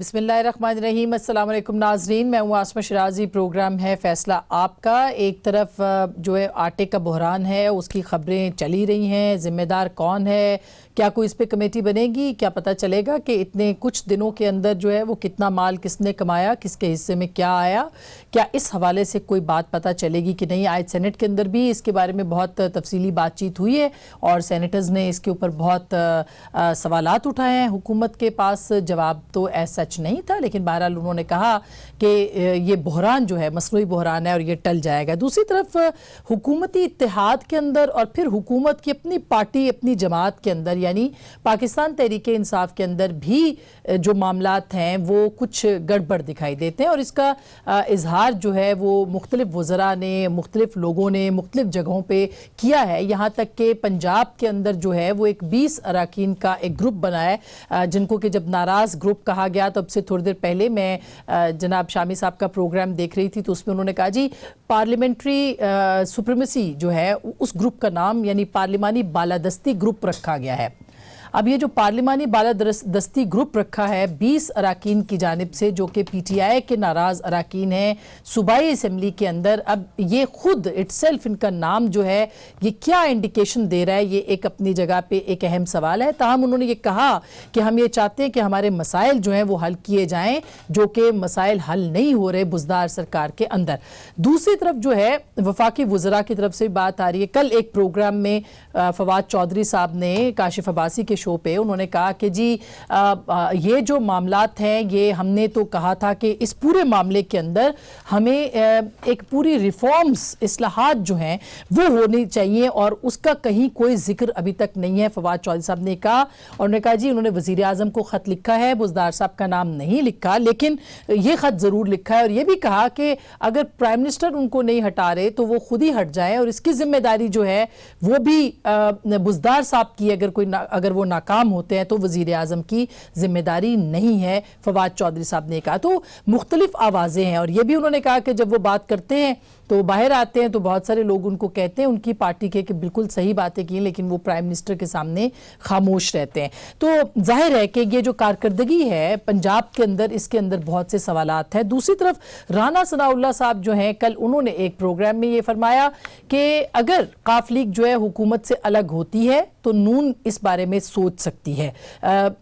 بسم اللہ الرحمن الرحیم۔ السلام علیکم ناظرین، میں ہوں عاصمہ شرازی، پروگرام ہے فیصلہ آپ کا۔ ایک طرف جو ہے آٹے کا بحران ہے، اس کی خبریں چلی رہی ہیں، ذمہ دار کون ہے، کیا کوئی اس پہ کمیٹی بنے گی، کیا پتہ چلے گا کہ اتنے کچھ دنوں کے اندر جو ہے وہ کتنا مال کس نے کمایا، کس کے حصے میں کیا آیا، کیا اس حوالے سے کوئی بات پتہ چلے گی کہ نہیں۔ آج سینٹ کے اندر بھی اس کے بارے میں بہت تفصیلی بات چیت ہوئی ہے اور سینیٹرز نے اس کے اوپر بہت سوالات اٹھائے ہیں۔ حکومت کے پاس جواب تو ایسا سچ نہیں تھا، لیکن بہرحال انہوں نے کہا کہ یہ بحران جو ہے مصنوعی بحران ہے اور یہ ٹل جائے گا۔ دوسری طرف حکومتی اتحاد کے اندر اور پھر حکومت کی اپنی پارٹی اپنی جماعت کے اندر یعنی پاکستان تحریک انصاف کے اندر بھی جو معاملات ہیں وہ کچھ گڑبڑ دکھائی دیتے ہیں، اور اس کا اظہار جو ہے وہ مختلف وزراء نے، مختلف لوگوں نے مختلف جگہوں پہ کیا ہے۔ یہاں تک کہ پنجاب کے اندر جو ہے وہ ایک 20 اراکین کا ایک گروپ بنا ہے، جن کو کہ جب ناراض گروپ کہا گیا تو اب سے تھوڑی دیر پہلے میں جناب شامی صاحب کا پروگرام دیکھ رہی تھی تو اس میں انہوں نے کہا جی پارلیمنٹری سپریمیسی جو ہے اس گروپ کا نام یعنی پارلیمانی بالادستی گروپ رکھا گیا ہے۔ اب یہ جو پارلیمانی بالادستی گروپ رکھا ہے 20 اراکین کی جانب سے، جو کہ پی ٹی آئی کے ناراض اراکین ہیں صوبائی اسمبلی کے اندر، اب یہ خود اٹ سیلف ان کا نام جو ہے یہ کیا انڈیکیشن دے رہا ہے، یہ ایک اپنی جگہ پہ ایک اہم سوال ہے۔ تاہم انہوں نے یہ کہا کہ ہم یہ چاہتے ہیں کہ ہمارے مسائل جو ہیں وہ حل کیے جائیں، جو کہ مسائل حل نہیں ہو رہے بزدار سرکار کے اندر۔ دوسری طرف جو ہے وفاقی وزراء کی طرف سے بات آ رہی ہے۔ کل ایک پروگرام میں فواد چودھری صاحب نے کاشف عباسی کے شو پہ انہوں نے کہا کہ جی یہ جو معاملات ہیں یہ ہم نے تو کہا تھا کہ اس پورے معاملے کے اندر ہمیں ایک پوری ریفارمز اصلاحات جو ہیں وہ ہونی چاہیے، اور اس کا کہیں کوئی ذکر ابھی تک نہیں ہے۔ فواد چودھری صاحب نے کہا، اور انہوں نے کہا جی انہوں نے وزیر اعظم کو خط لکھا ہے، بزدار صاحب کا نام نہیں لکھا، لیکن یہ خط ضرور لکھا ہے، اور یہ بھی کہا کہ اگر پرائم منسٹر ان کو نہیں ہٹا رہے تو وہ خود ہی ہٹ جائیں، اور اس کی ذمہ داری جو ہے وہ بھی بزدار صاحب کی، اگر وہ ناکام ہوتے ہیں تو وزیر اعظم کی ذمہ داری نہیں ہے، فواد چودھری صاحب نے کہا۔ تو مختلف آوازیں ہیں، اور یہ بھی انہوں نے کہا کہ جب وہ بات کرتے ہیں تو باہر آتے ہیں تو بہت سارے لوگ ان کو کہتے ہیں ان کی پارٹی کے کہ بالکل صحیح باتیں کی، لیکن وہ پرائم منسٹر کے سامنے خاموش رہتے ہیں۔ تو ظاہر ہے کہ یہ جو کارکردگی ہے پنجاب کے اندر، اس کے اندر بہت سے سوالات ہیں۔ دوسری طرف رانا ثناء اللہ صاحب جو ہیں، کل انہوں نے ایک پروگرام میں یہ فرمایا کہ اگر قاف لیگ جو ہے حکومت سے الگ ہوتی ہے تو نون اس بارے میں سوچ سکتی ہے۔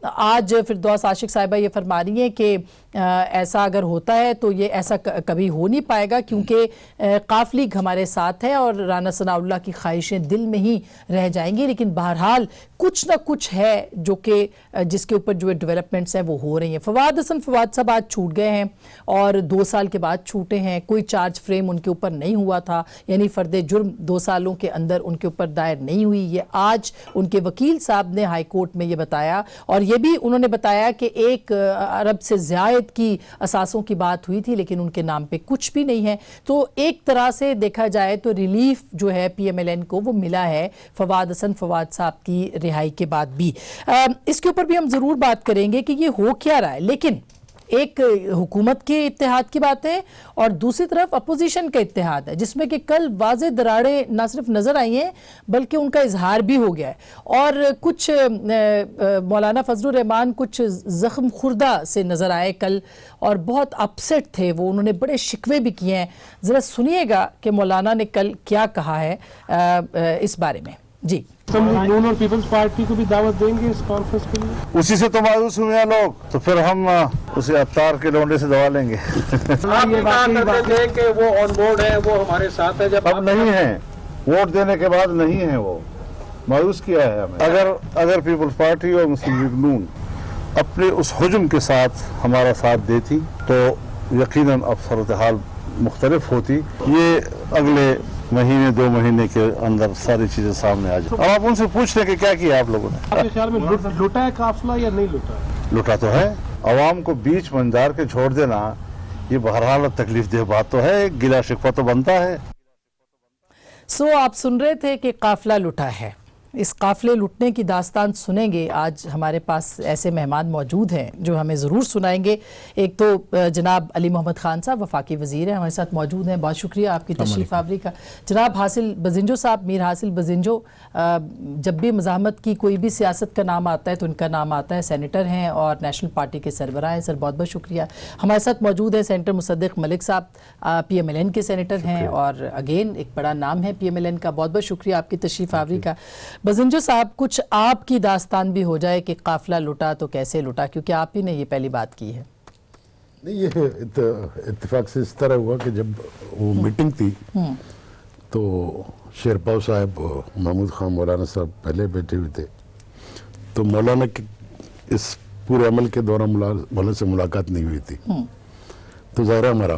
آج فردوس عاشق صاحبہ یہ فرما رہی ہیں کہ ایسا اگر ہوتا ہے تو یہ ایسا کبھی ہو نہیں پائے گا، کیونکہ قاف لیگ ہمارے ساتھ ہے اور رانا ثناء اللہ کی خواہشیں دل میں ہی رہ جائیں گی، لیکن بہرحال کچھ نہ کچھ ہے جو کہ جس کے اوپر جو ڈیولپمنٹس ہیں وہ ہو رہی ہیں۔ فواد صاحب آج چھوٹ گئے ہیں اور 2 سال کے بعد چھوٹے ہیں، کوئی چارج فریم ان کے اوپر نہیں ہوا تھا، یعنی فرد جرم 2 سالوں کے اندر ان کے اوپر دائر نہیں ہوئی۔ یہ آج ان کے وکیل صاحب نے ہائی کورٹ میں یہ بتایا، اور یہ بھی انہوں نے بتایا کہ 1 ارب سے زائد کی اثاثوں کی بات ہوئی تھی، لیکن ان کے نام پہ کچھ بھی نہیں ہے۔ تو ایک طرح سے دیکھا جائے تو ریلیف جو ہے پی ایم ایل این کو وہ ملا ہے فواد صاحب کی رہائی کے بعد بھی۔ اس کے اوپر بھی ہم ضرور بات کریں گے کہ یہ ہو کیا رہا ہے، لیکن ایک حکومت کے اتحاد کی بات ہے اور دوسری طرف اپوزیشن کا اتحاد ہے، جس میں کہ کل واضح دراڑیں نہ صرف نظر آئی ہیں بلکہ ان کا اظہار بھی ہو گیا ہے، اور کچھ مولانا فضل الرحمان کچھ زخم خوردہ سے نظر آئے کل اور بہت اپسیٹ تھے وہ، انہوں نے بڑے شکوے بھی کیے ہیں۔ ذرا سنیے گا کہ مولانا نے کل کیا کہا ہے اس بارے میں۔ جی نون اور پیپلز پارٹی کو بھی دعوت دیں گے اس کانفرنس کے لیے؟ اسی سے تو مایوس ہوئے ہیں لوگ، تو پھر ہم اسے افطار کے لونڈے سے دوا لیں گے۔ آپ یہ کہا کرتے تھے کہ وہ آن بورڈ ہے، وہ ہمارے ساتھ ہے، جب اب نہیں ہیں، ووٹ دینے کے بعد نہیں ہیں، وہ مایوس کیا ہے ہمیں۔ اگر پیپلز پارٹی اور مسلم لیگ نون اپنے اس حجم کے ساتھ ہمارا ساتھ دیتی تو یقیناً اب صورتحال مختلف ہوتی۔ یہ اگلے مہینے 2 مہینے کے اندر ساری چیزیں سامنے آ جائیں۔ اب آپ ان سے پوچھ لیں کہ کیا کیا آپ لوگوں نے۔ آپ کے خیال میں لوٹا ہے قافلہ یا نہیں لوٹا ہے؟ لوٹا تو ہے، عوام کو بیچ منجار کے چھوڑ دینا یہ بہرحال تکلیف دہ بات تو ہے، گلہ شکوہ تو بنتا ہے۔ آپ سن رہے تھے کہ قافلہ لٹا ہے، اس قافلے لٹنے کی داستان سنیں گے. آج ہمارے پاس ایسے مہمان موجود ہیں جو ہمیں ضرور سنائیں گے. ایک تو جناب علی محمد خان صاحب وفاقی وزیر ہیں، ہمارے ساتھ موجود ہیں. بہت شکریہ آپ کی تشریف آوری کا. جناب حاصل بزنجو صاحب، میر حاصل بزنجو، جب بھی مزاحمت کی کوئی بھی سیاست کا نام آتا ہے تو ان کا نام آتا ہے. سینیٹر ہیں اور نیشنل پارٹی کے سربراہ ہیں. سر بہت بہت شکریہ. ہمارے ساتھ موجود ہیں سینیٹر مصدق ملک صاحب، پی ایم ایل این کے سینیٹر ہیں اور اگین ایک بڑا نام ہے پی ایم ایل این کا. بہت بہت شکریہ آپ کی تشریف آوری کا. بزنجو صاحب، کچھ آپ کی داستان بھی ہو جائے کہ قافلہ لٹا تو کیسے لٹا، کیونکہ آپ ہی نے یہ پہلی بات کی ہے. نہیں، یہ اتفاق سے اس طرح ہوا کہ جب وہ میٹنگ تھی تو شیرپاؤ صاحب، محمود خان مولانا صاحب پہلے بیٹھے ہوئے تھے. تو مولانا کی اس پورے عمل کے دوران مولانا سے ملاقات نہیں ہوئی تھی. تو ظاہر ہمارا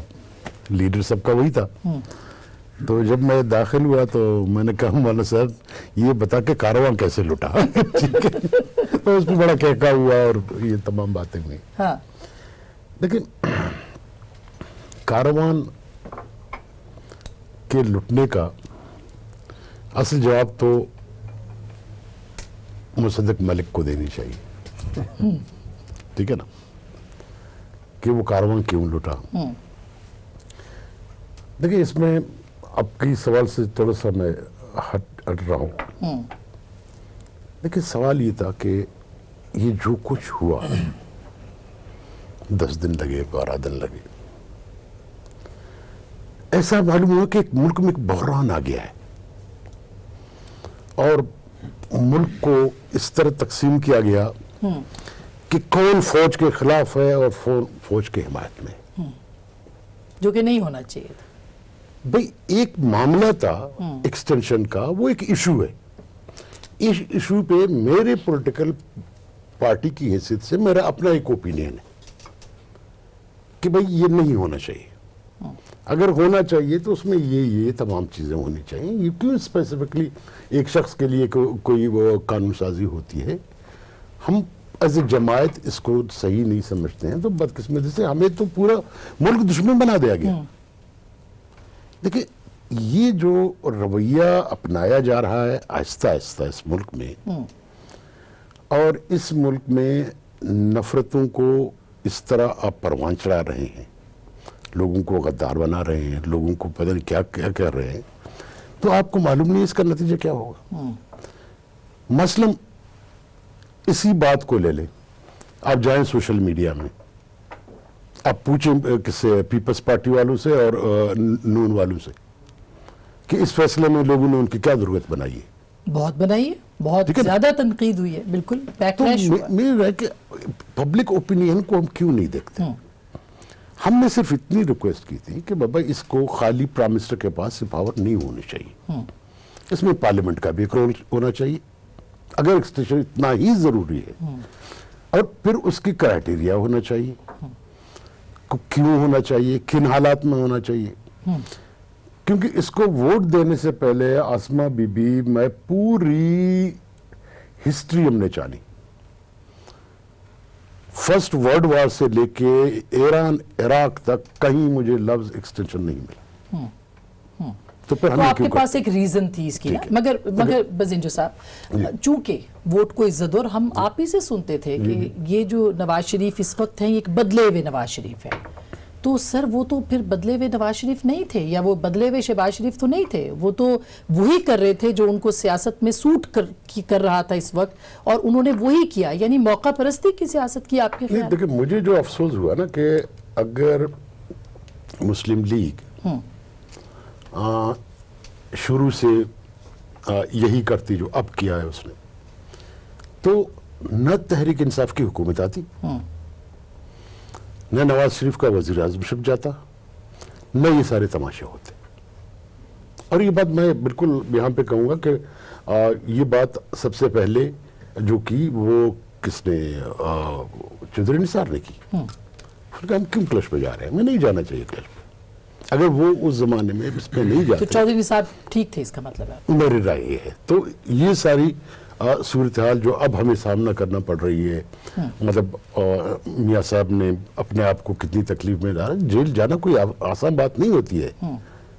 لیڈر سب کا وہی تھا. تو جب میں داخل ہوا تو میں نے کہا مولانا صاحب یہ بتا کہ کارواں کیسے لٹا. ٹھیک ہے، تو اس پہ بڑا کہکا ہوا اور یہ تمام باتیں ہوئی. لیکن کاروان کے لٹنے کا اصل جواب تو مصدق ملک کو دینی چاہیے. ٹھیک ہے نا، کہ وہ کاروان کیوں لٹا. دیکھیں، اس میں اب کی سوال سے تھوڑا سا میں ہٹ رہا ہوں. لیکن سوال یہ تھا کہ یہ جو کچھ ہوا 10 دن لگے، 12 دن لگے، ایسا معلوم ہوا کہ ایک ملک میں ایک بحران آ گیا ہے اور ملک کو اس طرح تقسیم کیا گیا کہ کون فوج کے خلاف ہے اور فوج کے حمایت میں، جو کہ نہیں ہونا چاہیے تھا. بھئی ایک معاملہ تھا ایکسٹینشن کا، وہ ایک ایشو ہے. اس ایشو پہ میرے پولیٹیکل پارٹی کی حیثیت سے میرا اپنا ایک اوپینین ہے کہ بھئی یہ نہیں ہونا چاہیے. اگر ہونا چاہیے تو اس میں یہ تمام چیزیں ہونی چاہیے. یہ کیوں اسپیسیفکلی ایک شخص کے لیے کوئی وہ قانون سازی ہوتی ہے؟ ہم ایز اے جماعت اس کو صحیح نہیں سمجھتے ہیں. تو بدقسمتی سے ہمیں تو پورا ملک دشمن بنا دیا گیا. دیکھیں، یہ جو رویہ اپنایا جا رہا ہے آہستہ آہستہ اس ملک میں، اور اس ملک میں نفرتوں کو اس طرح آپ پروان چڑھا رہے ہیں، لوگوں کو غدار بنا رہے ہیں، لوگوں کو پتہ نہیں کیا کیا کر رہے ہیں، تو آپ کو معلوم نہیں اس کا نتیجہ کیا ہوگا. مثلا اسی بات کو لے لیں، آپ جائیں سوشل میڈیا میں، آپ پوچھیں کس سے، پیپلز پارٹی والوں سے اور نون والوں سے، کہ اس فیصلے میں لوگوں نے ان کی کیا ضرورت بنائی ہے. بہت بنائی ہے، بہت زیادہ تنقید ہوئی ہے. بالکل بیکلیش ہوا. میرا ہے کہ پبلک اوپینین کو ہم کیوں نہیں دیکھتے. ہم نے صرف اتنی ریکویسٹ کی تھی کہ بابا اس کو خالی پرائم منسٹر کے پاس یہ پاور نہیں ہونی چاہیے، اس میں پارلیمنٹ کا بھی ایک رول ہونا چاہیے اگر ایکسٹینشن اتنا ہی ضروری ہے. اور پھر اس کی کرائٹیریا ہونا چاہیے، کیوں ہونا چاہیے، کن حالات میں ہونا چاہیے. کیونکہ اس کو ووٹ دینے سے پہلے آسما بی بی میں پوری ہسٹری ہم نے جانی، فرسٹ ورلڈ وار سے لے کے ایران عراق تک کہیں مجھے لفظ ایکسٹینشن نہیں ملا. تو پھر آپ کے پاس ایک ریزن تھی اس کی. مگر بزنجو صاحب، چونکہ ووٹ کو عزت، اور ہم آپ ہی سے سنتے تھے کہ یہ جو نواز شریف اس وقت ہیں، ایک بدلے ہوئے نواز شریف ہیں. تو سر وہ تو پھر بدلے ہوئے نواز شریف نہیں تھے، یا وہ بدلے ہوئے شہباز شریف تو نہیں تھے. وہ تو وہی کر رہے تھے جو ان کو سیاست میں سوٹ کر رہا تھا اس وقت، اور انہوں نے وہی کیا. یعنی موقع پرستی کی سیاست کی آپ کے خیال؟ دیکھیں، مجھے جو افسوس ہوا نا کہ اگر مسلم لیگ شروع سے یہی کرتی جو اب کیا ہے اس نے، تو نہ تحریک انصاف کی حکومت آتی، نہ نواز شریف کا وزیر اعظم شپ جاتا، نہ یہ سارے تماشے ہوتے. اور یہ بات میں بالکل یہاں پہ کہوں گا کہ یہ بات سب سے پہلے جو کی وہ کس نے، چودھری نثار نے کی. ہم کیوں کلش پہ جا رہے ہیں؟ ہمیں نہیں جانا چاہیے کلش پہ. اگر وہ اس زمانے میں اس پہ نہیں جاتے تو چودھری نثار ٹھیک تھے، اس کا مطلب ہے میری رائے یہ ہے. تو یہ ساری صورتحال جو اب ہمیں سامنا کرنا پڑ رہی ہے، مطلب میاں صاحب نے اپنے آپ کو کتنی تکلیف میں ڈالا. جیل جانا کوئی آسان بات نہیں ہوتی ہے.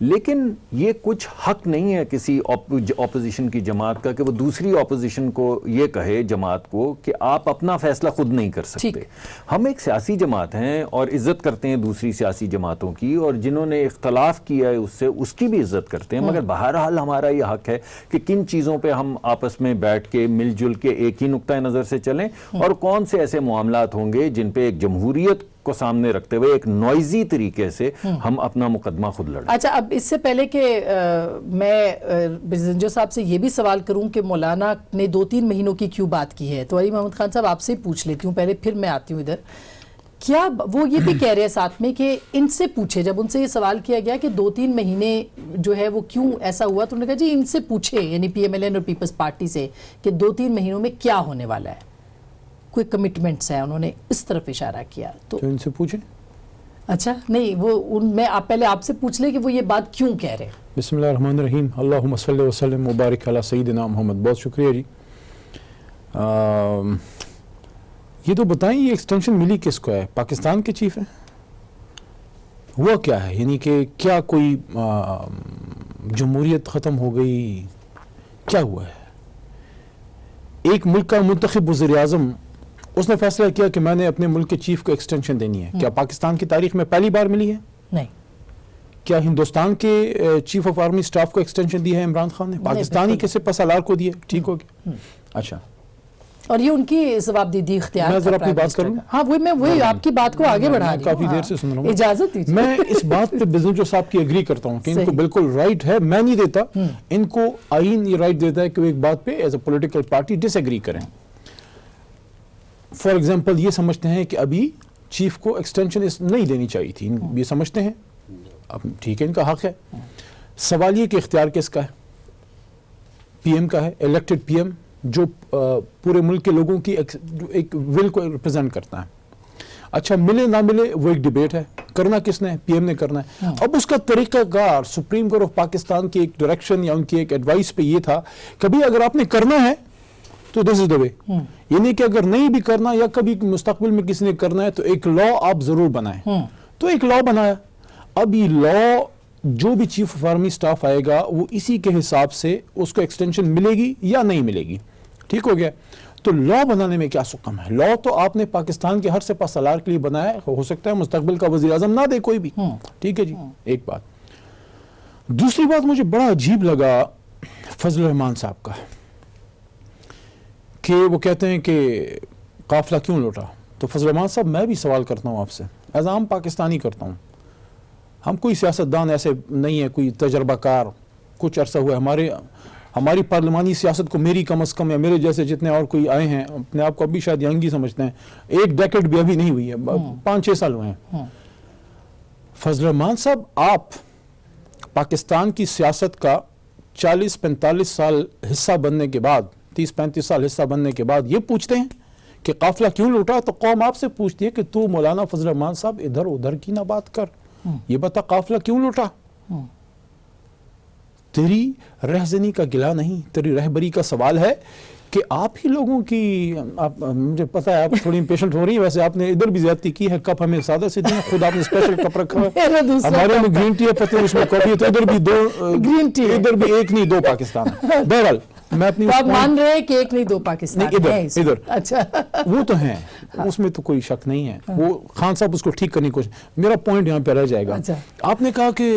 لیکن یہ کچھ حق نہیں ہے کسی اپوزیشن کی جماعت کا کہ وہ دوسری اپوزیشن کو یہ کہے جماعت کو کہ آپ اپنا فیصلہ خود نہیں کر سکتے. ہم ایک سیاسی جماعت ہیں اور عزت کرتے ہیں دوسری سیاسی جماعتوں کی, اور جنہوں نے اختلاف کیا ہے اس سے اس کی بھی عزت کرتے ہیں, مگر بہرحال ہمارا یہ حق ہے کہ کن چیزوں پہ ہم آپس میں بیٹھ کے مل جل کے ایک ہی نقطۂ نظر سے چلیں, اور کون سے ایسے معاملات ہوں گے جن پہ ایک جمہوریت کو سامنے رکھتے ہوئے ایک نوائزی طریقے سے ہم اپنا مقدمہ خود لڑیں. اچھا, اب اس سے پہلے کہ میں زنجو صاحب سے یہ بھی سوال کروں کہ مولانا نے 2-3 مہینوں کی کیوں بات کی ہے, تو علی محمد خان صاحب آپ سے پوچھ لیتی ہوں پہلے, پھر میں آتی ہوں ادھر. کیا وہ یہ بھی کہہ رہے ہیں ساتھ میں کہ ان سے پوچھے, جب ان سے یہ سوال کیا گیا کہ 2-3 مہینے جو ہے وہ کیوں ایسا ہوا, تو انہوں نے کہا جی ان سے پوچھے, یعنی پی ایم ایل این اور پیپلز پارٹی سے, کہ 2-3 مہینوں میں کیا ہونے والا ہے, کوئی کمٹمنٹس ہیں, انہوں نے اس طرف اشارہ کیا. تو ان سے پوچھیں. اچھا نہیں, وہ میں پہلے آپ سے پوچھ لیں کہ وہ یہ بات کیوں کہہ رہے ہیں. بسم اللہ الرحمن الرحیم, اللہم صلی وسلم مبارک علی سیدنا محمد. بہت شکریہ جی. یہ تو بتائیں یہ ایکسٹینشن ملی کس کو ہے؟ پاکستان کے چیف ہیں؟ ہوا کیا ہے, یعنی کہ کیا کوئی جمہوریت ختم ہو گئی, کیا ہوا ہے؟ ایک ملک کا منتخب وزیر اعظم, اس نے فیصلہ کیا کہ میں نے اپنے ملک کے چیف کو ایکسٹینشن دینی ہے. کیا پاکستان کی تاریخ میں پہلی بار ملی ہے؟ نہیں. کیا ہندوستان کے چیف آف آرمی سٹاف کو ایکسٹینشن دی ہے عمران خان نے؟ پاکستانی کے سپہ سالار کو دی ہے. ٹھیک ہو گیا. اچھا, اور یہ ان کی جوابدیدی اختیار. میں ذرا اپنی بات کروں. ہاں, وہی آپ کی بات کو آگے بڑھا رہی ہوں, کافی دیر سے سن رہا ہوں. اجازت دیجیے. میں اس بات پہ بزنجو صاحب کی ایگری کرتا ہوں کہ ان کو بالکل رائٹ ہے, میں نہیں دیتا. ان کو آئین یہ رائٹ دیتا ہے کہ وہ ایک بات پہ as a political party disagree کریں. فار ایگزامپل یہ سمجھتے ہیں کہ ابھی چیف کو ایکسٹینشن نہیں دینی چاہیے تھی, یہ سمجھتے ہیں. اب ٹھیک ہے, ان کا حق ہے. سوال یہ کہ اختیار کس کا ہے؟ پی ایم کا ہے, الیکٹڈ پی ایم, جو پورے ملک کے لوگوں کی ایک ول کو ریپرزینٹ کرتا ہے. اچھا, ملے نہ ملے وہ ایک ڈیبیٹ ہے, کرنا کس نے؟ پی ایم نے کرنا ہے. اب اس کا طریقہ کار سپریم کورٹ آف پاکستان کی ایک ڈائریکشن یا ان کی ایک ایڈوائس پہ یہ تھا, کبھی اگر آپ نے کرنا ہے تو دس از دا وے, یعنی کہ اگر نہیں بھی کرنا یا کبھی مستقبل میں کسی نے کرنا ہے تو ایک لا آپ ضرور بنائیں. تو ایک لا بنایا. اب یہ لا جو بھی چیف آف آرمی سٹاف آئے گا وہ اسی کے حساب سے اس کو ایکسٹینشن ملے گی یا نہیں ملے گی. ٹھیک ہو گیا. تو لا بنانے میں کیا سکم ہے؟ لا تو آپ نے پاکستان کے ہر سپہ سالار کے لیے بنایا ہے, ہو سکتا ہے مستقبل کا وزیر اعظم نہ دے کوئی بھی. ٹھیک ہے جی, ایک بات. دوسری بات مجھے بڑا عجیب لگا فضل الرحمان صاحب کا, کہ وہ کہتے ہیں کہ قافلہ کیوں لوٹا. تو فضل الرحمان صاحب, میں بھی سوال کرتا ہوں آپ سے, ایز عام پاکستانی کرتا ہوں. ہم کوئی سیاستدان ایسے نہیں ہے, کوئی تجربہ کار, کچھ عرصہ ہوا ہے ہماری پارلیمانی سیاست کو, میری کم از کم یا میرے جیسے جتنے اور کوئی آئے ہیں, اپنے آپ کو ابھی شاید ینگ ہی سمجھتے ہیں, ایک ڈیکیڈ بھی ابھی نہیں ہوئی ہے, 5-6 سال ہوئے ہیں. فضل الرحمان صاحب, آپ پاکستان کی سیاست کا 40-45 سال حصہ بننے کے بعد, 30-35 سال حصہ بننے کے بعد یہ پوچھتے ہیں کہ قافلہ کیوں لوٹا, تو قوم آپ سے پوچھتی ہے کہ تو مولانا فضل الرحمان صاحب ادھر ادھر کی نہ بات کر, یہ بتا قافلہ کیوں لوٹا. تیری رہزنی کا گلہ نہیں, تیری رہبری کا سوال ہے کہ آپ ہی لوگوں کی, مجھے پتا ہے آپ تھوڑی امپیشنٹ ہو رہی ہیں, ویسے آپ نے ادھر بھی زیادتی کی ہے, کپ ہمیں سادہ سے دیا, خود آپ نے اسپیشل کپ رکھا ہے, ہمارے میں گرین ٹی ہے, پتہ اس میں کافی ہے, تو ادھر بھی 2 گرین ٹی, ادھر بھی 1 نہیں 2 پاکستان. بہرحال میں اپنی, آپ مان رہے ہیں کہ 1 نہیں 2 پاکستان ہیں ادھر. اچھا, وہ تو ہیں, اس میں تو کوئی شک نہیں ہے, وہ خان صاحب اس کو ٹھیک کرنے کی کوشش. میرا پوائنٹ یہاں پہ رہ جائے گا. آپ نے کہا کہ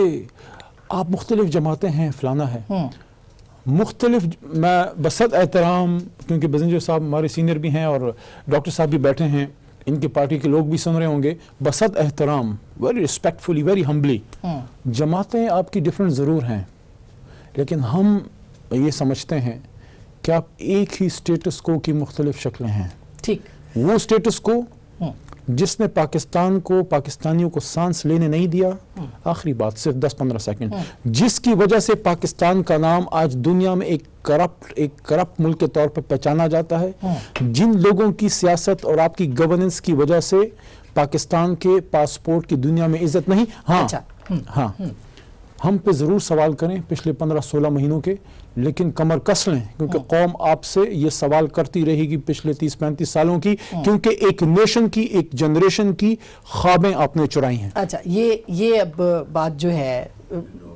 آپ مختلف جماعتیں ہیں, فلانا ہے, مختلف. میں بصد احترام, کیونکہ بزنجر صاحب ہمارے سینئر بھی ہیں اور ڈاکٹر صاحب بھی بیٹھے ہیں, ان کے پارٹی کے لوگ بھی سن رہے ہوں گے, بصد احترام, ویری ریسپیکٹفلی, ویری ہمبلی, جماعتیں آپ کی ڈفرینٹ ضرور ہیں, لیکن ہم یہ سمجھتے ہیں کہ آپ ایک ہی سٹیٹس کو کی مختلف شکلیں ہیں. ٹھیک, وہ سٹیٹس کو جس نے پاکستان کو, پاکستانیوں کو سانس لینے نہیں دیا, آخری بات صرف 10-15 سیکنڈ, جس کی وجہ سے پاکستان کا نام آج دنیا میں ایک کرپٹ ملک کے طور پر پہچانا جاتا ہے, جن لوگوں کی سیاست اور آپ کی گورننس کی وجہ سے پاکستان کے پاسپورٹ کی دنیا میں عزت نہیں. ہاں, ہم پہ ضرور سوال کریں پچھلے 15-16 مہینوں کے, لیکن کمر کس لیں, کیونکہ قوم آپ سے یہ سوال کرتی رہے گی پچھلے 30-35 سالوں کی, کیونکہ ایک نیشن کی, ایک جنریشن کی خوابیں آپ نے چرائی ہیں. اچھا, یہ اب بات جو ہے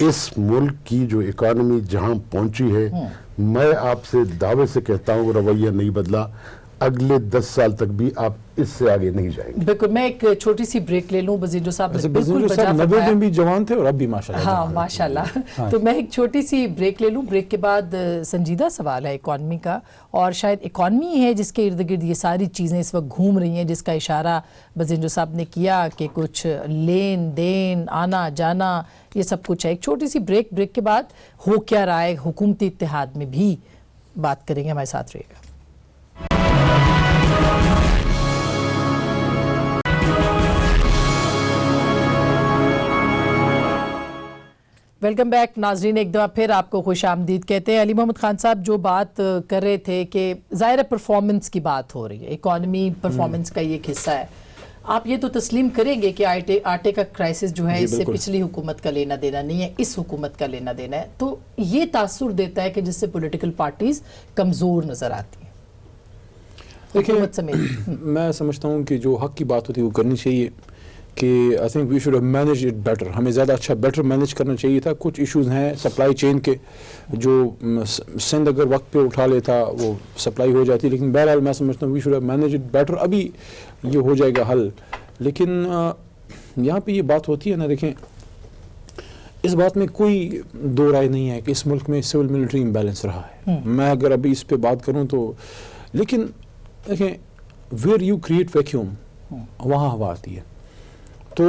اس ملک کی جو اکانومی جہاں پہنچی ہے، میں آپ سے دعوے سے کہتا ہوں رویہ نہیں بدلا، اگلے 10 سال تک بھی آپ اس سے آگے نہیں جائیں گے. بالکل. میں ایک چھوٹی سی بریک لے لوں. بزینجو صاحب نے بالکل بزنس بجا صاحب 90 فرمایا. میں بھی جوان تھے اور اب بھی ماشاءاللہ. ہاں ماشاءاللہ. تو میں ایک چھوٹی سی بریک لے لوں. بریک کے بعد سنجیدہ سوال ہے اکانومی کا، اور شاید اکانومی ہے جس کے ارد گرد یہ ساری چیزیں اس وقت گھوم رہی ہیں، جس کا اشارہ بزینجو صاحب نے کیا کہ کچھ لین دین آنا جانا یہ سب کچھ ہے. ایک چھوٹی سی بریک کے بعد ہو کیا رہا ہے حکومتی اتحاد میں بھی بات کریں گے. ہمارے ساتھ رہے گا. ویلکم بیک ناظرین. ایک دفعہ پھر آپ کو خوش آمدید کہتے ہیں. علی محمد خان صاحب جو بات کر رہے تھے کہ ظاہر پرفارمنس کی بات ہو رہی ہے، اکانومی پرفارمنس کا یہ ایک حصہ ہے. آپ یہ تو تسلیم کریں گے کہ آٹے کا کرائسس جو ہے اس سے پچھلی حکومت کا لینا دینا نہیں ہے، اس حکومت کا لینا دینا ہے. تو یہ تاثر دیتا ہے کہ جس سے پولیٹیکل پارٹیز کمزور نظر آتی ہیں حکومت سمیت. میں سمجھتا ہوں کہ جو حق کی بات ہوتی ہے وہ کرنی چاہیے کہ I think we should have manage it better. ہمیں زیادہ اچھا بیٹر مینیج کرنا چاہیے تھا. کچھ ایشوز ہیں سپلائی چین کے جو سندھ اگر وقت پہ اٹھا لیتا وہ سپلائی ہو جاتی، لیکن بہرحال میں سمجھتا ہوں we should have manage it better. ابھی یہ ہو جائے گا حل. لیکن یہاں پہ یہ بات ہوتی ہے نا، دیکھیں اس بات میں کوئی دو رائے نہیں ہے کہ اس ملک میں سول ملٹری امبیلنس رہا ہے. میں اگر ابھی اس پہ بات کروں تو، لیکن دیکھیں ویئر یو کریٹ ویکیوم وہاں ہوا آتی ہے. تو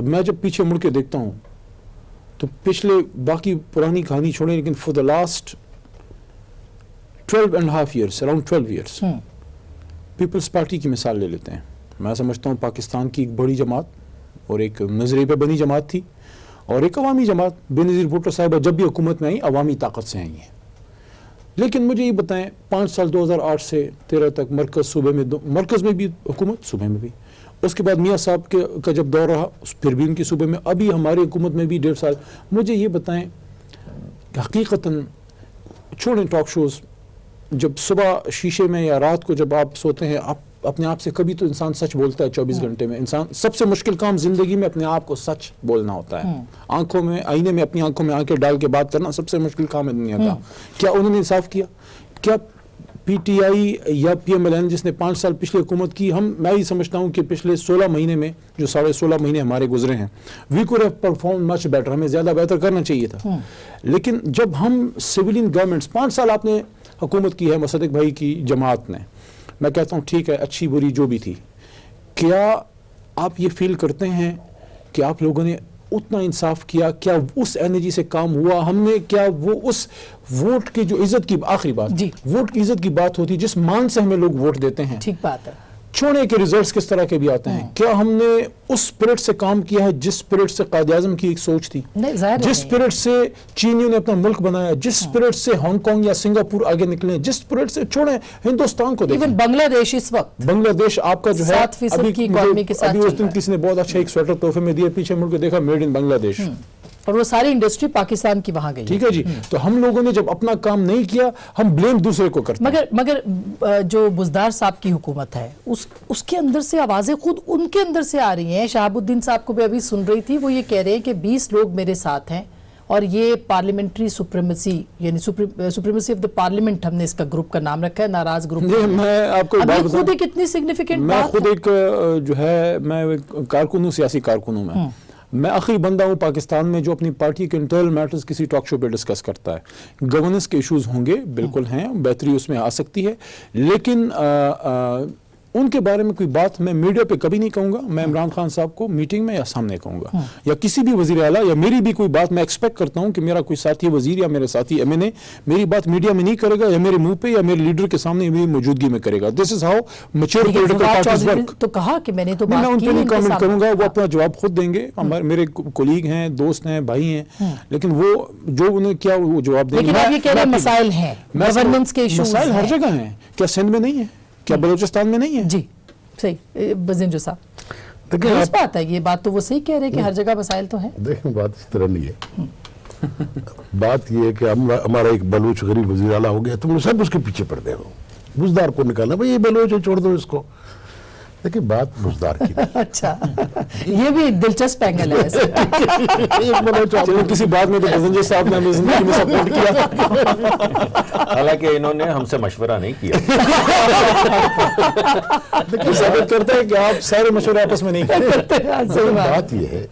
میں جب پیچھے مڑ کے دیکھتا ہوں تو پچھلے باقی پرانی کہانی چھوڑیں، لیکن for the last 12.5 years around 12 years Peoples Party کی مثال لے لیتے ہیں. میں سمجھتا ہوں پاکستان کی ایک بڑی جماعت اور ایک نظریے پہ بنی جماعت تھی، اور ایک عوامی جماعت. بے نظیر بھٹو صاحبہ جب بھی حکومت میں آئی عوامی طاقت سے آئی ہیں. لیکن مجھے یہ بتائیں 5 سال 2008 سے 13 تک مرکز صوبے میں مرکز میں بھی حکومت، صوبے میں بھی. اس کے بعد میاں صاحب کا جب دور رہا پھر بھی ان کی صوبے میں، ابھی ہماری حکومت میں بھی 1.5 سال. مجھے یہ بتائیں کہ حقیقتاً چھوڑیں ٹاک شوز، جب صبح شیشے میں یا رات کو جب آپ سوتے ہیں آپ اپنے آپ سے کبھی تو انسان سچ بولتا ہے 24 گھنٹے میں. انسان سب سے مشکل کام زندگی میں اپنے آپ کو سچ بولنا ہوتا ہے. آنکھوں میں آئینے میں اپنی آنکھوں میں آنکھیں ڈال کے بات کرنا سب سے مشکل کام ہے دنیا کا. کیا انہوں نے انصاف کیا؟ کیا پی ٹی آئی یا پی ایم ایل این جس نے 5 سال پچھلے حکومت کی، میں یہ سمجھتا ہوں کہ پچھلے 16 مہینے میں جو 16.5 مہینے ہمارے گزرے ہیں we could have perform much better. ہمیں زیادہ بہتر کرنا چاہیے تھا. لیکن جب ہم سویلین گورنمنٹس 5 سال آپ نے حکومت کی ہے مصدق بھائی کی جماعت نے، میں کہتا ہوں ٹھیک ہے اچھی بری جو بھی تھی، کیا آپ یہ فیل کرتے ہیں کہ آپ لوگوں نے اتنا انصاف کیا؟ کیا اس انرجی سے کام ہوا؟ ہم نے کیا وہ اس ووٹ کی جو عزت کی آخری بات ووٹ کی عزت کی بات ہوتی جس مان سے ہمیں لوگ ووٹ دیتے ہیں، ٹھیک بات ہے، چھوڑے کے ریزلٹس کس طرح کے بھی آتے ہیں، کیا ہم نے اس اسپرٹ سے کام کیا ہے جس اسپرٹ سے قائد اعظم کی ایک سوچ تھی، جس اسپرٹ سے چینیوں نے اپنا ملک بنایا، جس اسپرٹ سے ہانگ کانگ یا سنگاپور آگے نکلے، جس اسپرٹ سے چھوڑیں ہندوستان کو دیکھیں. ایون بنگلہ دیش اس وقت بنگلہ دیش آپ کا جو ہے 7% کی اکانومی کے ساتھ ابھی اس دن کسی نے بہت اچھا ایک سویٹر تحفے میں دیا، پیچھے مڑ کے دیکھا میڈ ان بنگلہ دیش، اور وہ ساری انڈسٹری پاکستان کی وہاں گئی. ٹھیک ہے جی. تو ہم لوگوں نے جب اپنا کام نہیں کیا ہم بلیم دوسرے کو کرتے ہیں. مگر جو بزدار صاحب کی حکومت ہے اس کے اندر سے آوازیں خود ان کے اندر سے آ رہی ہیں. شہاب الدین صاحب کو بھی ابھی سن رہی تھی، وہ یہ کہہ رہے ہیں کہ 20 لوگ میرے ساتھ ہیں اور یہ پارلیمنٹری سپریمیسی یعنی سپریمیسی آف دا پارلیمنٹ ہم نے اس کا گروپ کا نام رکھا ہے، ناراض گروپ. میں آپ کو اب خود ایک اتنی سگنیفیکنٹ میں خود ایک جو ہے میں کارکن ہوں، سیاسی کارکن ہوں. میں آخری بندہ ہوں پاکستان میں جو اپنی پارٹی کے انٹرنل میٹرز کسی ٹاک شو پہ ڈسکس کرتا ہے. گورننس کے ایشوز ہوں گے، بالکل ہیں، بہتری اس میں آ سکتی ہے، لیکن ان کے بارے میں کوئی بات میں میڈیا پہ کبھی نہیں کہوں گا. میں عمران خان صاحب کو میٹنگ میں یا سامنے کہوں گا، یا کسی بھی وزیر اعلیٰ یا میری بھی کوئی بات میں ایکسپیکٹ کرتا ہوں کہ میرا کوئی ساتھی وزیر یا میرے ساتھی ایم این اے میری بات میڈیا میں نہیں کرے گا یا میرے منہ پہ یا میرے لیڈر کے سامنے میری موجودگی میں کرے گا. This is how mature political parties work. تو کہا کہ میں نے تو میں ان پہ نہیں کامنٹ کروں گا، وہ اپنا جواب خود دیں گے. میرے کولیگ ہیں، دوست ہیں، بھائی ہیں، لیکن وہ جو انہیں کیا وہ جواب دیں گے. لیکن آپ یہ کہہ رہے ہیں مسائل ہیں، گورننس کے ایشوز مسائل ہر جگہ ہیں. کیا سندھ میں نہیں ہے؟ کیا بلوچستان میں نہیں ہے؟ جی صحیح. بزینجو صاحب درست بات ہے، یہ بات تو وہ صحیح کہہ رہے ہیں کہ ہر جگہ مسائل تو ہیں. دیکھیں بات اس طرح نہیں ہے. بات یہ ہے کہ ہمارا ایک بلوچ غریب وزیر اعلیٰ ہو گیا، تم نے سب اس کے پیچھے پڑ گئے ہو. بزدار کو نکالنا، بھائی یہ بلوچ ہے چھوڑ دو اس کو. دیکھیں بات بزدار کی نہیں. اچھا یہ بھی دلچسپ اینگل ہے ویسے. چلو کسی بات میں تو بزنجر صاحب نے ہمیں زندگی میں سپورٹ کیا. حالانکہ انہوں نے ہم سے مشورہ نہیں کیا. یہ ثابت کرتا ہے کہ آپ سارے مشورے آپس میں نہیں کرتے. صحیح بات. بات یہ ہے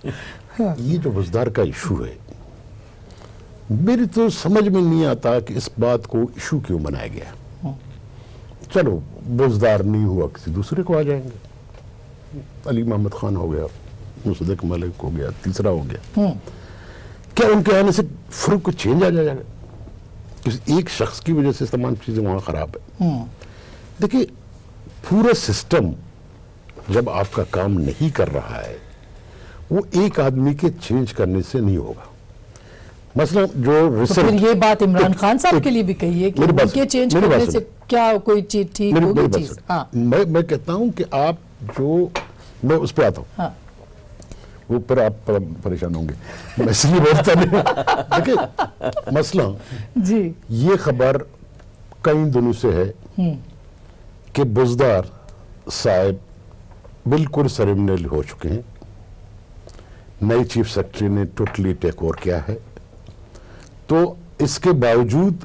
یہ جو بزدار کا ایشو ہے میری تو سمجھ میں نہیں آتا کہ اس بات کو ایشو کیوں بنایا گیا. چلو بزدار نہیں ہوا کسی دوسرے کو آ جائیں گے. علی محمد خان ہو گیا, مصدق ملک ہو گیا, تیسرا ہو گیا. کیا ان کے آنے سے فروغ کو چینج آ جائے گا؟ کسی ایک شخص کی وجہ سے تمام چیزیں وہاں خراب ہے. دیکھیں پورا سسٹم جب آپ کا کام نہیں کر رہا ہے وہ ایک آدمی کے چینج کرنے سے نہیں ہوگا. مثلا جو تو پھر یہ بات عمران خان صاحب کے لیے بھی کہیے کہ ان کے چینج کرنے سے کیا کوئی چیز ٹھیک ہوگی چیز. ہاں میں کہتا ہوں کہ آپ جو میں اس پہ آتا ہوں وہ پر آپ پریشان ہوں گے میں اس لیے بولتا نہیں. دیکھیں مثلا جی یہ خبر کئی دنوں سے ہے کہ بزدار صاحب بالکل سرمنل ہو چکے ہیں. نئی چیف سیکرٹری نے ٹوٹلی ٹیک اوور کیا ہے. تو اس کے باوجود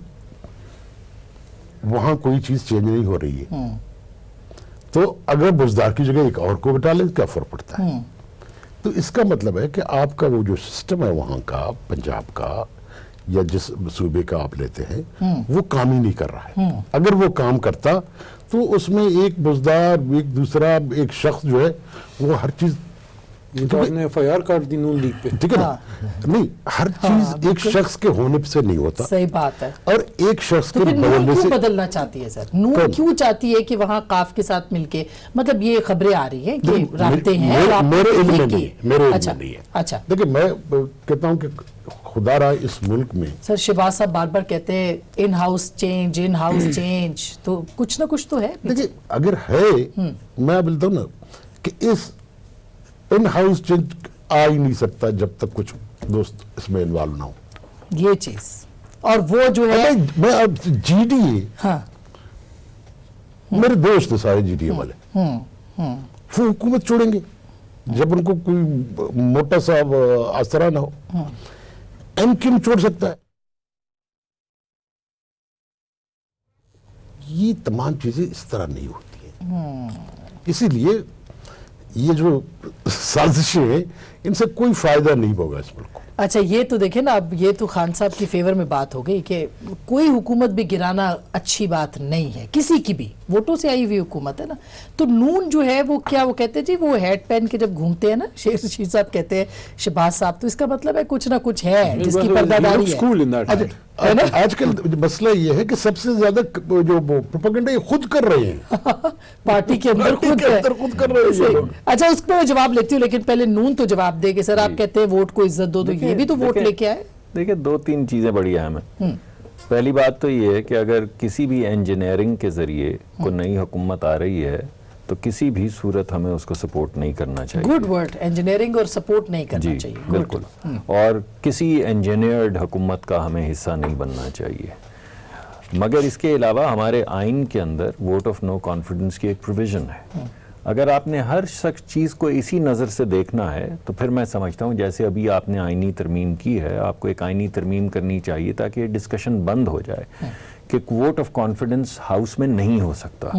وہاں کوئی چیز چینج نہیں ہو رہی ہے. تو اگر بزدار کی جگہ ایک اور کو بٹا لیں کیا فرق پڑتا ہے؟ تو اس کا مطلب ہے کہ آپ کا وہ جو سسٹم ہے وہاں کا پنجاب کا یا جس صوبے کا آپ لیتے ہیں وہ کام ہی نہیں کر رہا ہے. اگر وہ کام کرتا تو اس میں ایک بزدار ایک دوسرا ایک شخص جو ہے وہ ہر چیز یہ تو آپ نے ایف آئی آر کاٹ دی نون لیگ پہ. ٹھیک ہے نا. نہیں ہر چیز ایک شخص کے ہونے سے نہیں ہوتا. صحیح بات ہے. اور ایک شخص تو کے پھر نون بدلنے کیوں سے بدلنا چاہتی ہے سر؟ نون کیوں چاہتی ہے کہ وہاں قاف کے ساتھ مل کے مطلب یہ خبریں آ رہی ہیں کہ رابطے ہیں اور آپ میرے علم میں نے نہیں کی. ہے. میرے علم اچھا میں نہیں ہے. اچھا دیکھیں میں کہتا ہوں کہ خدا رہا اس ملک میں سر شہباز صاحب بار بار کہتے ہیں ان ہاؤس چینج تو کچھ نہ کچھ تو ہے. دیکھیں اگر ہے میں بولتا ہوں نا کہ اس ان ہاؤس چینج آ ہی نہیں سکتا جب تک کچھ دوست اس میں انوالو نہ ہو. یہ چیز اور وہ جو ہے میں اب جی ڈی اے ہاں میرے دوست ہیں سارے جی ڈی اے والے وہ حکومت چھوڑیں گے جب ان کو کوئی موٹا سا آسرا نہ ہو. ایم کیوں چھوڑ سکتا ہے؟ یہ تمام چیزیں اس طرح نہیں ہوتی ہیں. اسی لیے یہ جو سازشیں ہیں ان سے کوئی فائدہ نہیں ہوگا اس ملک کو. اچھا یہ تو دیکھیں نا اب یہ تو خان صاحب کی فیور میں بات ہو گئی کہ کوئی حکومت بھی گرانا اچھی بات نہیں ہے کسی کی بھی. ووٹوں سے آئی ہوئی حکومت ہے نا. تو نون جو ہے وہ کیا وہ کہتے ہیں جی وہ ہیڈ پہن کے جب گھومتے ہیں نا شیر صاحب کہتے ہیں شہباز صاحب تو اس کا مطلب ہے کچھ نہ کچھ ہے جس کی پردہ داری ہے. آج کل مسئلہ یہ ہے کہ سب سے زیادہ جو پروپیگنڈا یہ خود کر رہے ہیں پارٹی کے اندر خود کر رہے ہیں. اچھا اس پہ میں جواب لیتی ہوں لیکن پہلے نون تو جواب دے کہ سر آپ کہتے ہیں ووٹ کو عزت دو تو یہ بھی تو ووٹ لے کے آئے. دیکھیں دو تین چیزیں بڑی اہم ہیں. پہلی بات تو یہ ہے کہ اگر کسی بھی انجینئرنگ کے ذریعے کوئی نئی حکومت آ رہی ہے تو کسی بھی صورت ہمیں اس کو سپورٹ نہیں کرنا چاہیے. گڈ ورڈ انجینئرنگ اور سپورٹ نہیں کرنا جی چاہیے. بالکل. اور کسی انجینئرڈ حکومت کا ہمیں حصہ نہیں بننا چاہیے. مگر اس کے علاوہ ہمارے آئین کے اندر ووٹ آف نو کانفیڈنس کی ایک پروویژن ہے. اگر آپ نے ہر چیز کو اسی نظر سے دیکھنا ہے تو پھر میں سمجھتا ہوں جیسے ابھی آپ نے آئینی ترمیم کی ہے آپ کو ایک آئینی ترمیم کرنی چاہیے تاکہ یہ ڈسکشن بند ہو جائے کہ ووٹ آف کانفیڈنس ہاؤس میں نہیں ہو سکتا.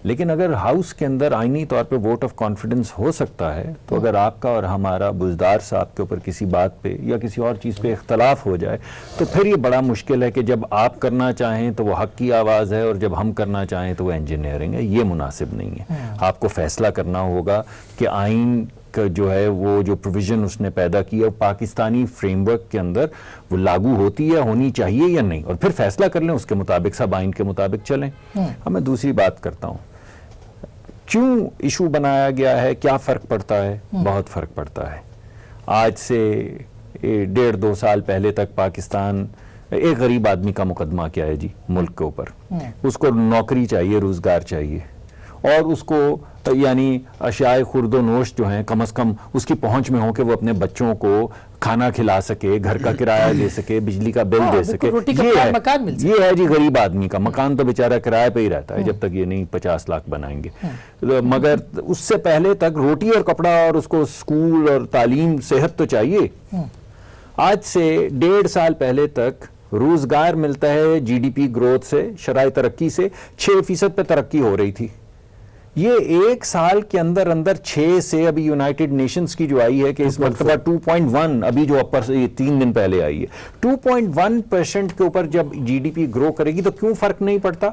لیکن اگر ہاؤس کے اندر آئینی طور پہ ووٹ آف کانفیڈنس ہو سکتا ہے تو اگر آپ کا اور ہمارا بزدار صاحب کے اوپر کسی بات پہ یا کسی اور چیز پہ اختلاف ہو جائے تو پھر یہ بڑا مشکل ہے کہ جب آپ کرنا چاہیں تو وہ حق کی آواز ہے اور جب ہم کرنا چاہیں تو وہ انجینئرنگ ہے. یہ مناسب نہیں ہے. آپ کو فیصلہ کرنا ہوگا کہ آئین جو ہے وہ جو پروویژن اس نے پیدا کی ہے پاکستانی فریم ورک کے اندر وہ لاگو ہوتی ہے ہونی چاہیے یا نہیں اور پھر فیصلہ کر لیں اس کے مطابق سب آئین کے مطابق چلیں. میں دوسری بات کرتا ہوں کیوں ایشو بنایا گیا ہے کیا فرق پڑتا ہے. بہت فرق پڑتا ہے. آج سے 1.5-2 سال پہلے تک پاکستان ایک غریب آدمی کا مقدمہ کیا ہے جی ملک کے اوپر. اس کو نوکری چاہیے روزگار چاہیے اور اس کو یعنی اشیاء خورد و نوش جو ہیں کم از کم اس کی پہنچ میں ہوں کہ وہ اپنے بچوں کو کھانا کھلا سکے, گھر کا کرایہ دے سکے, بجلی کا بل دے سکے. روٹی کپڑا مکان مل سکے. یہ ہے جی غریب آدمی کا مکان, تو بیچارہ کرایہ پہ ہی رہتا ہے جب تک یہ نہیں 50 لاکھ بنائیں گے. مگر اس سے پہلے تک روٹی اور کپڑا اور اس کو اسکول اور تعلیم صحت تو چاہیے. آج سے 1.5 سال پہلے تک روزگار ملتا ہے جی ڈی پی گروتھ سے, شرائع ترقی سے 6% پہ ترقی ہو رہی تھی. یہ 1 سال کے اندر 6 سے ابھی یونائٹڈ نیشنز کی جو آئی ہے کہ اس مرتبہ 2.1 ابھی جو اپر 3 دن پہلے آئی ہے 2.1% کے اوپر جب جی ڈی پی گرو کرے گی تو کیوں فرق نہیں پڑتا؟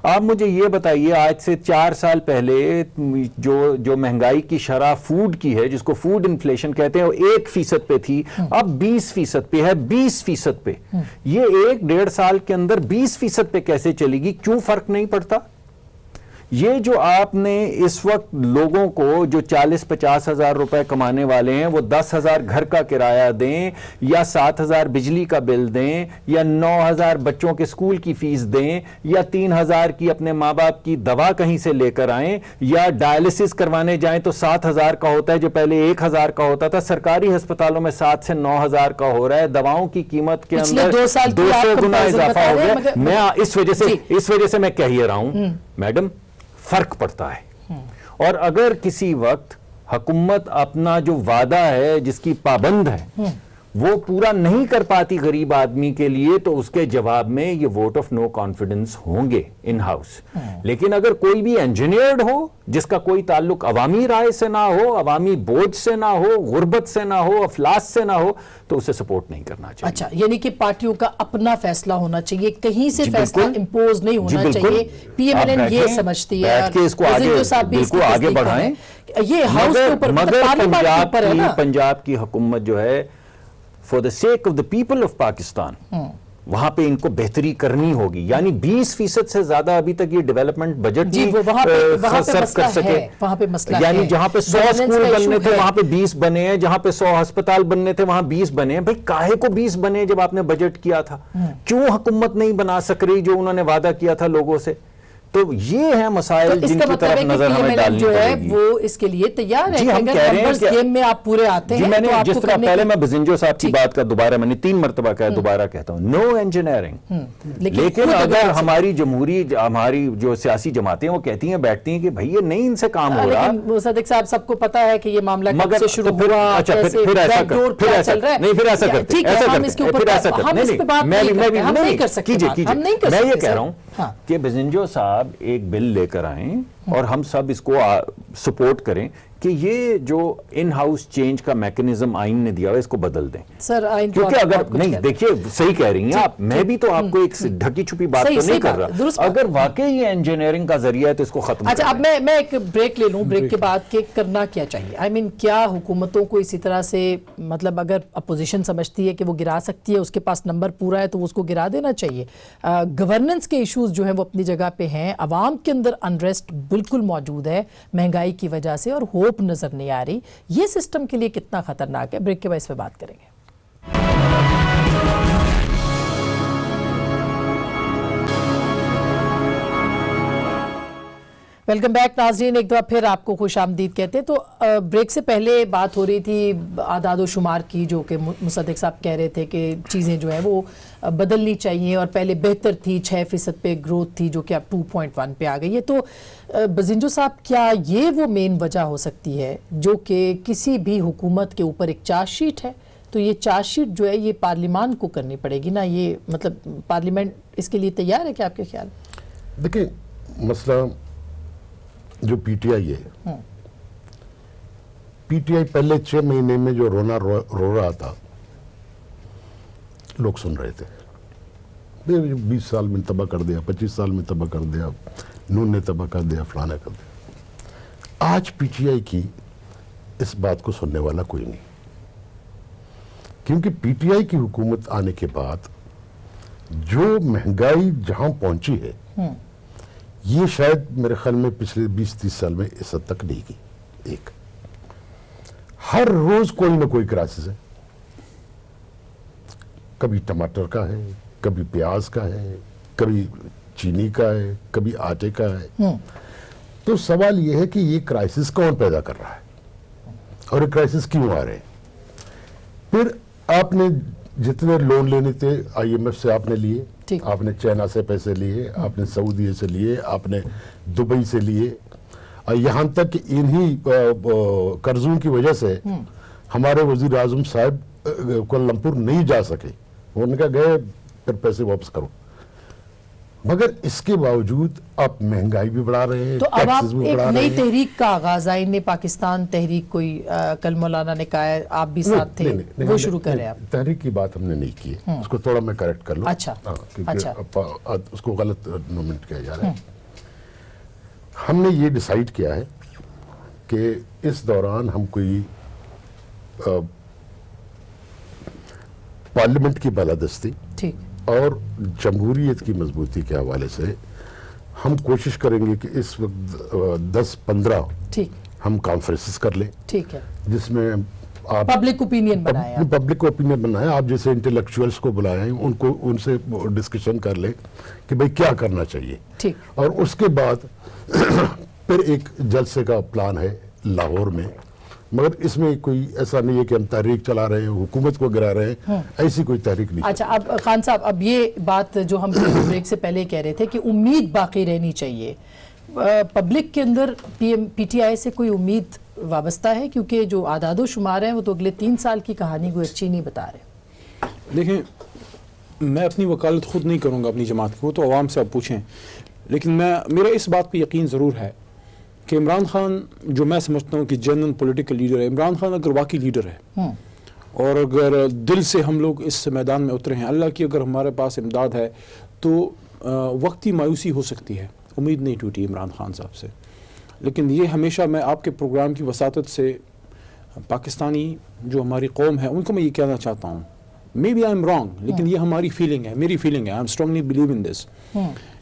آپ مجھے یہ بتائیے, آج سے 4 سال پہلے جو مہنگائی کی شرح فوڈ کی ہے, جس کو فوڈ انفلیشن کہتے ہیں, وہ 1% پہ تھی, اب 20% پہ ہے. 20% پہ یہ 1.5 سال کے اندر 20% پہ کیسے چلے گی؟ کیوں فرق نہیں پڑتا؟ یہ جو آپ نے اس وقت لوگوں کو جو 40-50 ہزار روپے کمانے والے ہیں وہ 10,000 گھر کا کرایہ دیں یا 7,000 بجلی کا بل دیں یا 9,000 بچوں کے اسکول کی فیس دیں یا 3,000 کی اپنے ماں باپ کی دوا کہیں سے لے کر آئیں یا ڈائلسس کروانے جائیں تو 7,000 کا ہوتا ہے جو پہلے 1,000 کا ہوتا تھا. سرکاری ہسپتالوں میں 7 سے 9,000 کا ہو رہا ہے. دواؤں کی قیمت کے اندر 200 گنا اضافہ ہو گیا. میں اس وجہ سے میں کہہ ہی رہا ہوں میڈم, فرق پڑتا ہے. اور اگر کسی وقت حکومت اپنا جو وعدہ ہے جس کی پابند ہے وہ پورا نہیں کر پاتی غریب آدمی کے لیے, تو اس کے جواب میں یہ ووٹ آف نو کانفیڈنس ہوں گے ان ہاؤس. لیکن اگر کوئی بھی انجینئرڈ ہو جس کا کوئی تعلق عوامی رائے سے نہ ہو, عوامی بوجھ سے نہ ہو, غربت سے نہ ہو, افلاس سے نہ ہو, تو اسے سپورٹ نہیں کرنا چاہیے. اچھا, یعنی کہ پارٹیوں کا اپنا فیصلہ ہونا چاہیے, کہیں سے فیصلہ امپوز نہیں ہونا چاہیے. پی ایم ایل این یہ سمجھتی ہے, بالکل آگے بڑھائیں. یہ ہاؤس کے اوپر, مگر پنجاب کی حکومت جو ہے for the sake of the people of Pakistan, وہاں پہ ان کو بہتری کرنی ہوگی. یعنی 20% سے زیادہ ابھی تک یہ ڈیولپمنٹ بجٹ صرف کر سکے. یعنی جہاں پہ 100 اسکول بننے تھے وہاں پہ 20 بنے ہیں, جہاں پہ 100 ہسپتال بننے تھے وہاں 20 بنے ہیں. بھئی کاہے کو 20 بنے جب آپ نے بجٹ کیا تھا؟ کیوں حکومت نہیں بنا سک رہی جو انہوں نے وعدہ کیا تھا لوگوں سے؟ تو یہ ہے مسائل جن کی طرف نظر ہمیں ڈالنی پڑے گی. وہ اس کے لیے تیار ہے. جی ہم کہہ رہے ہیں کہ گیم میں آپ پورے آتے ہیں. میں نے جس طرح پہلے میں بزنجو صاحب کی بات کا دوبارہ میں نے 3 مرتبہ کہا, دوبارہ کہتا ہوں, نو انجینئرنگ. لیکن اگر ہماری ہماری جو سیاسی جماعتیں وہ کہتی ہیں, بیٹھتی ہیں کہ بھئی یہ نہیں ان سے کام ہو رہا. صادق صاحب سب کو پتا ہے کہ یہ معاملہ کب سے شروع ہوا, اچھا پھر ایسا کرتے میں یہ کہہ رہا ہوں کہ بزنجو صاحب ایک بل لے کر آئیں اور ہم سب اس کو سپورٹ کریں کہ یہ جو ان ہاؤس چینج کا میکنزم آئین نے دیا ہے اس کو بدل دیں. سر آئین کیونکہ اگر نہیں, دیکھیے صحیح کہہ رہی ہیں آپ, میں بھی تو آپ کو ایک ڈھکی چھپی بات تو نہیں کر رہا. اگر واقعی یہ انجینئرنگ کا ذریعہ ہے تو اس کو ختم. اچھا, اب میں ایک بریک لے لوں. بریک کے بعد کہ کرنا کیا چاہیے؟ آئی مین کیا حکومتوں کو اسی طرح سے, مطلب اگر اپوزیشن سمجھتی ہے کہ وہ گرا سکتی ہے, اس کے پاس نمبر پورا ہے تو اس کو گرا دینا چاہیے. گورننس کے ایشوز جو ہیں وہ اپنی جگہ پہ ہیں. عوام کے اندر انریسٹ بالکل موجود ہے مہنگائی کی وجہ سے, اور ہوپ نظر نہیں آ رہی. یہ سسٹم کے لیے کتنا خطرناک ہے؟ بریک کے بعد اس پہ بات کریں گے. ویلکم بیک ناظرین, ایک دفعہ پھر آپ کو خوش آمدید کہتے ہیں. تو بریک سے پہلے بات ہو رہی تھی اعداد و شمار کی, جو کہ مصدق صاحب کہہ رہے تھے کہ چیزیں جو ہیں وہ بدلنی چاہیے, اور پہلے بہتر تھی, 6% پہ گروتھ تھی جو کہ اب 2.1 پہ آ گئی ہے. تو بزنجو صاحب, کیا یہ وہ مین وجہ ہو سکتی ہے جو کہ کسی بھی حکومت کے اوپر ایک چارج شیٹ ہے, تو یہ چارج شیٹ جو ہے یہ پارلیمان کو کرنی پڑے گی نا؟ یہ مطلب پارلیمنٹ اس کے لیے تیار ہے کیا آپ کے خیال؟ دیکھیں, مسئلہ جو پی ٹی آئی ہے, پی ٹی آئی پہلے 6 مہینے میں جو رو رہا تھا لوگ سن رہے تھے. 20 سال میں تباہ کر دیا, 25 سال میں تباہ کر دیا, نون نے تباہ کر دیا, فلانا کر دیا. آج پی ٹی آئی کی اس بات کو سننے والا کوئی نہیں, کیونکہ پی ٹی آئی کی حکومت آنے کے بعد جو مہنگائی جہاں پہنچی ہے یہ شاید میرے خیال میں پچھلے 20-30 سال میں اس حد تک نہیں کی. ایک ہر روز کوئی نہ کوئی کرائسس ہے, کبھی ٹماٹر کا ہے, کبھی پیاز کا ہے, کبھی چینی کا ہے, کبھی آٹے کا ہے. تو سوال یہ ہے کہ یہ کرائسس کون پیدا کر رہا ہے اور یہ کرائسس کیوں آ رہے ہیں؟ پھر آپ نے جتنے لون لینے تھے IMF سے آپ نے لیے, ٹھیک. آپ نے چائنا سے پیسے لیے, آپ نے سعودی سے لیے, آپ نے دبئی سے لیے, یہاں تک کہ انہی قرضوں کی وجہ سے ہمارے وزیر اعظم صاحب کوالالمپور نہیں جا سکے. انہوں نے کہا گئے پھر پیسے واپس کرو. مگر اس کے باوجود آپ مہنگائی بھی بڑھا رہے ہیں, تو اب آپ ٹیکسز بھی ایک بڑھا رہے نئی ہیں. تحریک کا آغاز آئین نے پاکستان تحریک کوئی کل مولانا نے کہا ہے آپ بھی ساتھ تھے, نہیں, وہ شروع کریں آپ. تحریک کی بات ہم نے نہیں کی ہے, اس کو تھوڑا میں کریکٹ کر لوں. اچھا, کیونکہ اس کو غلط نومنٹ کیا جا رہا ہے. ہم نے یہ ڈیسائیڈ کیا ہے کہ اس دوران ہم کوئی پارلیمنٹ کی بالادستی ٹھیک, اور جمہوریت کی مضبوطی کے حوالے سے ہم کوشش کریں گے کہ اس وقت 10-15 ٹھیک, ہم کانفرنسز کر لیں, ٹھیک ہے, جس میں آپ پبلک اوپینین بنایا. پبلک اوپینین بنائیں, آپ جیسے انٹلیکچوئلس کو بلائیں, ان سے ڈسکشن کر لیں کہ بھئی کیا کرنا چاہیے. ٹھیک, اور اس کے بعد پھر ایک جلسے کا پلان ہے لاہور میں, مگر اس میں کوئی ایسا نہیں ہے کہ ہم تحریک چلا رہے ہیں, حکومت کو گرا رہے ہیں, ایسی کوئی تحریک نہیں. اچھا, اب خان صاحب, اب یہ بات جو ہم بریک سے پہلے کہہ رہے تھے کہ امید باقی رہنی چاہیے, پبلک کے اندر PTI سے کوئی امید وابستہ ہے, کیونکہ جو اعداد و شمار ہیں وہ تو اگلے 3 سال کی کہانی کوئی اچھی نہیں بتا رہے. دیکھیں, میں اپنی وکالت خود نہیں کروں گا اپنی جماعت کی, وہ تو عوام سے آپ پوچھیں, لیکن میرا اس بات پہ یقین ضرور ہے کہ عمران خان, جو میں سمجھتا ہوں کہ جنرل پولیٹیکل لیڈر ہے, عمران خان اگر واقعی لیڈر ہے اور اگر دل سے ہم لوگ اس میدان میں اترے ہیں, اللہ کی اگر ہمارے پاس امداد ہے تو وقتی مایوسی ہو سکتی ہے, امید نہیں ٹوٹی عمران خان صاحب سے. لیکن یہ ہمیشہ میں آپ کے پروگرام کی وساطت سے پاکستانی جو ہماری قوم ہے ان کو میں یہ کہنا چاہتا ہوں, may be I am wrong, لیکن یہ ہماری فیلنگ ہے, میری فیلنگ ہے, I am strongly believe in this,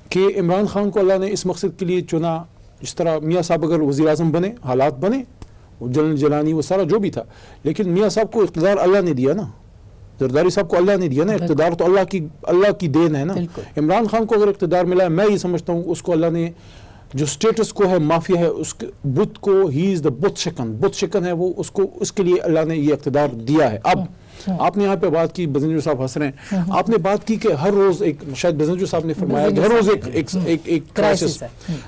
کہ عمران خان کو اللہ نے اس مقصد کے لیے چنا. جس طرح میاں صاحب اگر وزیر اعظم بنے, حالات بنے, جلال جیلانی وہ سارا جو بھی تھا, لیکن میاں صاحب کو اقتدار اللہ نے دیا نا, زرداری صاحب کو اللہ نے دیا نا, اقتدار تو اللہ کی دین ہے نا. عمران خان کو اگر اقتدار ملا ہے, میں یہ سمجھتا ہوں اس کو اللہ نے جو سٹیٹس کو ہے, مافیا ہے, اس کے بت کو, ہی از دا بت شکن ہے وہ, اس کے لیے اللہ نے یہ اقتدار دیا ہے. اب آپ نے یہاں پہ بات کی, بزنجو صاحب ہنس رہے ہیں, آپ نے بات کی کہ ہر روز ایک, شاید بزنجو صاحب نے فرمایا کہ ہر روز ایک کرائسس.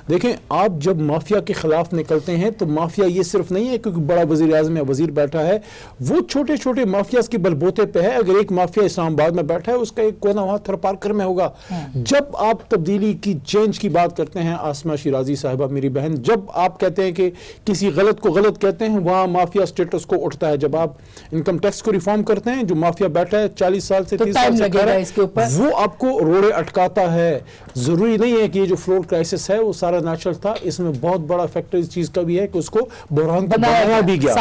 دیکھیں, آپ جب مافیا کے خلاف نکلتے ہیں تو مافیا یہ صرف نہیں ہے کیونکہ بڑا وزیر اعظم یا وزیر بیٹھا ہے, وہ چھوٹے چھوٹے مافیاز کے بلبوتے پہ ہے. اگر ایک مافیا اسلام آباد میں بیٹھا ہے, اس کا ایک کونا وہاں تھر پارکر میں ہوگا. جب آپ تبدیلی کی, چینج کی بات کرتے ہیں, آسمہ شیرازی صاحبہ میری بہن, جب آپ کہتے ہیں کہ کسی غلط کو غلط کہتے ہیں, وہاں مافیا سٹیٹس کو اٹھتا ہے. جب آپ انکم ٹیکس کو ریفارم کرتے ہیں, جو مافیا بیٹھا ہے 40 سال سے 30 سال سے کر رہا ہے, وہ آپ کو روڑے اٹکاتا ہے. ضروری نہیں ہے کہ یہ جو فلور کرائسس ہے وہ سارا نیچرل تھا, اس میں بہت بڑا فیکٹر اس چیز کا بھی ہے کہ اس کو بحران کو بنایا بھی گیا.